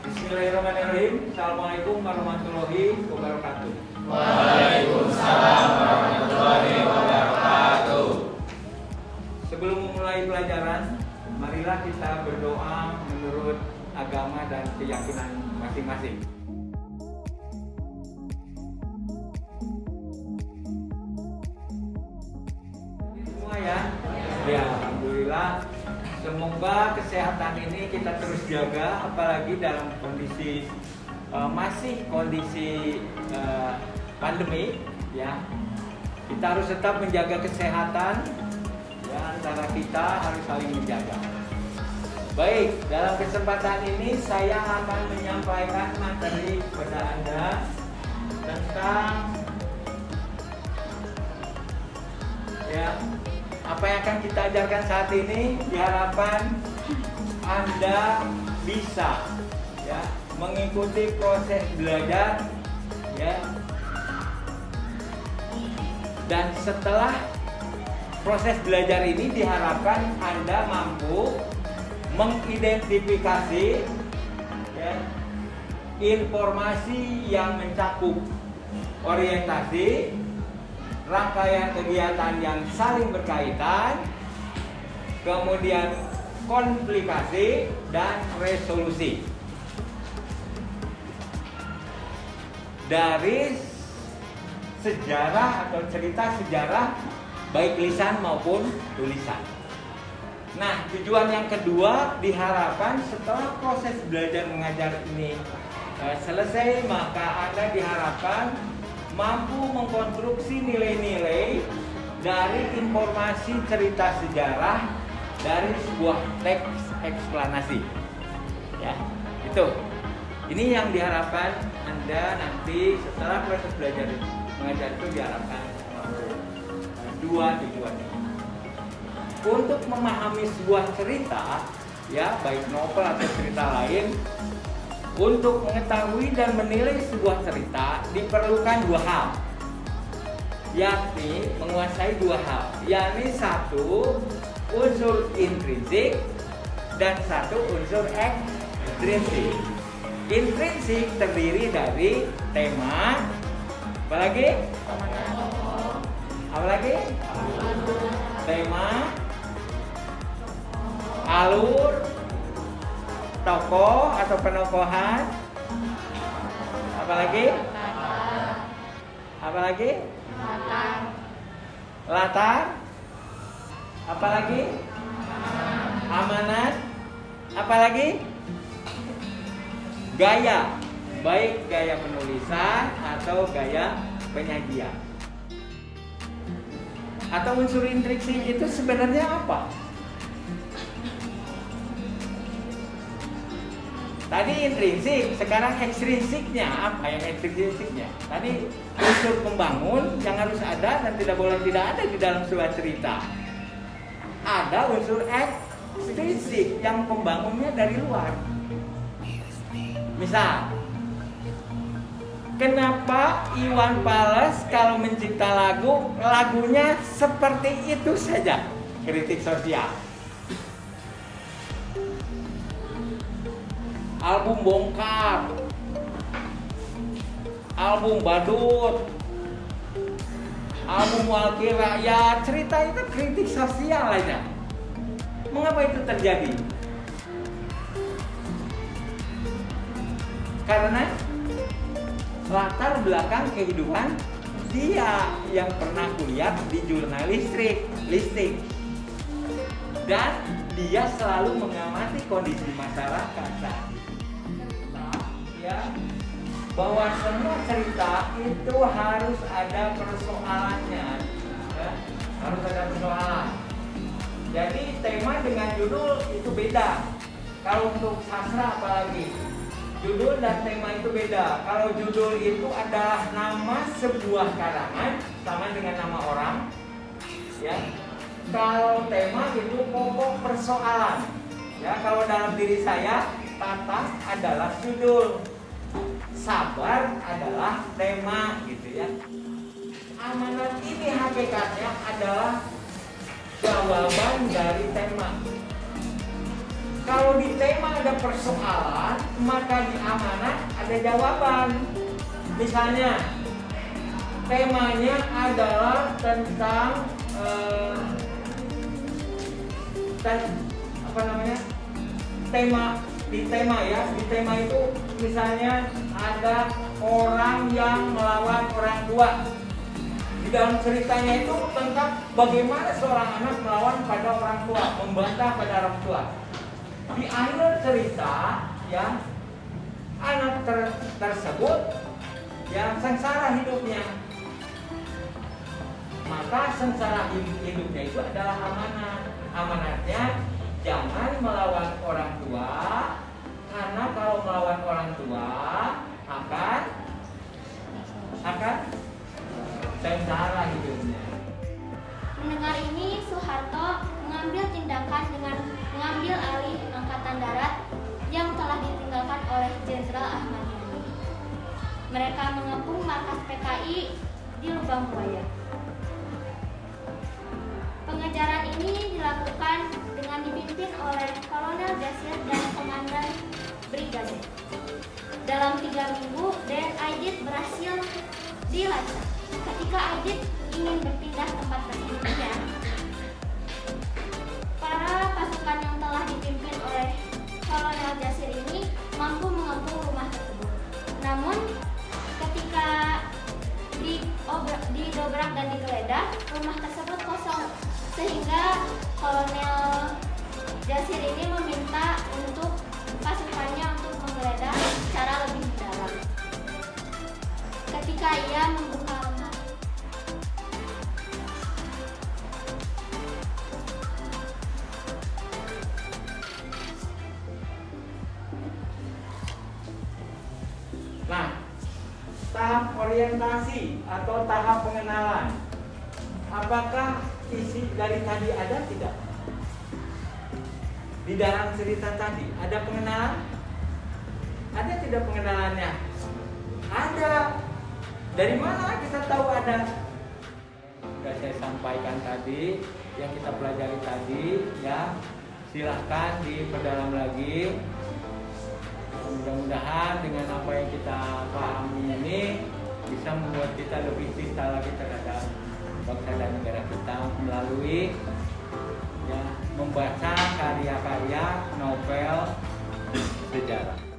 Bismillahirrahmanirrahim. Assalamualaikum warahmatullahi wabarakatuh. Waalaikumsalam warahmatullahi wabarakatuh. Sebelum memulai pelajaran, marilah kita berdoa menurut agama dan keyakinan masing-masing. Semua ya? Ya, alhamdulillah. Semoga kesehatan ini kita terus jaga, apalagi dalam kondisi masih kondisi pandemi, ya. Kita harus tetap menjaga kesehatan, ya, antara kita harus saling menjaga. Baik, dalam kesempatan ini saya akan menyampaikan materi kepada Anda tentang apa yang akan kita ajarkan saat ini. Diharapkan Anda bisa mengikuti proses belajar, dan setelah proses belajar ini diharapkan Anda mampu mengidentifikasi informasi yang mencakup orientasi, rangkaian kegiatan yang saling berkaitan, kemudian komplikasi dan resolusi. Dari sejarah atau cerita sejarah baik lisan maupun tulisan. Nah, tujuan yang kedua diharapkan setelah proses belajar mengajar ini selesai, maka Anda diharapkan mampu mengkonstruksi nilai-nilai dari informasi cerita sejarah dari sebuah teks eksplanasi. Ya, itu. Ini yang diharapkan Anda nanti setelah proses belajar mengajar itu diharapkan mampu. Dua tujuan ini. Untuk memahami sebuah cerita, ya, baik novel atau cerita lain, untuk mengetahui dan menilai sebuah cerita diperlukan dua hal, yakni menguasai dua hal, yakni satu unsur intrinsik dan satu unsur ekstrinsik. Intrinsik terdiri dari tema, apalagi? Tema, alur, tokoh atau penokohan, apalagi? Latar, apalagi? Amanat, apalagi? Gaya, baik gaya penulisan atau gaya penyajian. Atau unsur intrinsik itu sebenarnya apa? Tadi intrinsik, sekarang ekstrinsiknya apa yang ekstrinsiknya? Tadi unsur pembangun yang harus ada dan tidak boleh tidak ada di dalam sebuah cerita. Ada unsur ekstrinsik yang pembangunnya dari luar. Misal, kenapa Iwan Fals kalau mencipta lagu, lagunya seperti itu saja? Kritik sosial. Album Bongkar, album Badut, album Wakil Rakyat, cerita itu kritik sosial aja. Mengapa itu terjadi? Karena latar belakang kehidupan dia yang pernah kuliah di jurnalistik, dan dia selalu mengamati kondisi masyarakat saat itu. Bahwa semua cerita itu harus ada persoalannya, harus ada persoalan. Jadi tema dengan judul itu beda. Kalau untuk sastra apalagi, judul dan tema itu beda. Kalau judul itu adalah nama sebuah karangan sama dengan nama orang, ya. Kalau tema itu pokok persoalan, ya. Kalau dalam diri saya, Tata adalah judul, sabar adalah tema, gitu ya. Amanat ini hakikatnya adalah jawaban dari tema. Kalau di tema ada persoalan, maka di amanat ada jawaban. Misalnya temanya adalah tentang di tema itu misalnya ada orang yang melawan orang tua. Di dalam ceritanya itu tentang bagaimana seorang anak melawan pada orang tua, membantah pada orang tua. Di akhir cerita ya, anak tersebut yang sengsara hidupnya. Maka sengsara hidupnya itu adalah amanat. Amanatnya jangan melawan orang tua, karena kalau melawan orang tua akan sengsara hidupnya. Mendengar ini, Soeharto mengambil tindakan dengan mengambil alih Angkatan Darat yang telah ditinggalkan oleh Jenderal Ahmad Yani. Mereka mengepung markas PKI di Lubang Buaya. Pengejaran ini dilakukan dengan dipimpin oleh Kolonel Jasir dan Komandan Brigade. Dalam 3 minggu, Den Aidit berhasil dilacak. Ketika Aidit ingin berpindah tempat persembunyian, para pasukan yang telah dipimpin oleh Kolonel Jasir ini mampu mengepung rumah tersebut. Namun, ketika didobrak dan digeledah, rumah tersebut kosong, sehingga Kolonel Jasir ini meminta untuk pasukannya untuk menggeledah secara lebih dalam. Ketika ia membuka lemari, Nah, tahap orientasi atau tahap pengenalan, apakah isi dari tadi ada tidak? Di dalam cerita tadi ada pengenalan? Ada tidak pengenalannya? Ada. Dari mana kita tahu ada? Sudah saya sampaikan tadi, yang kita pelajari tadi, ya. Silahkan diperdalam lagi. Mudah-mudahan dengan apa yang kita pahami ini bisa membuat kita lebih cinta lagi terhadap bangsa dan negara kita melalui ya, membaca karya-karya novel sejarah.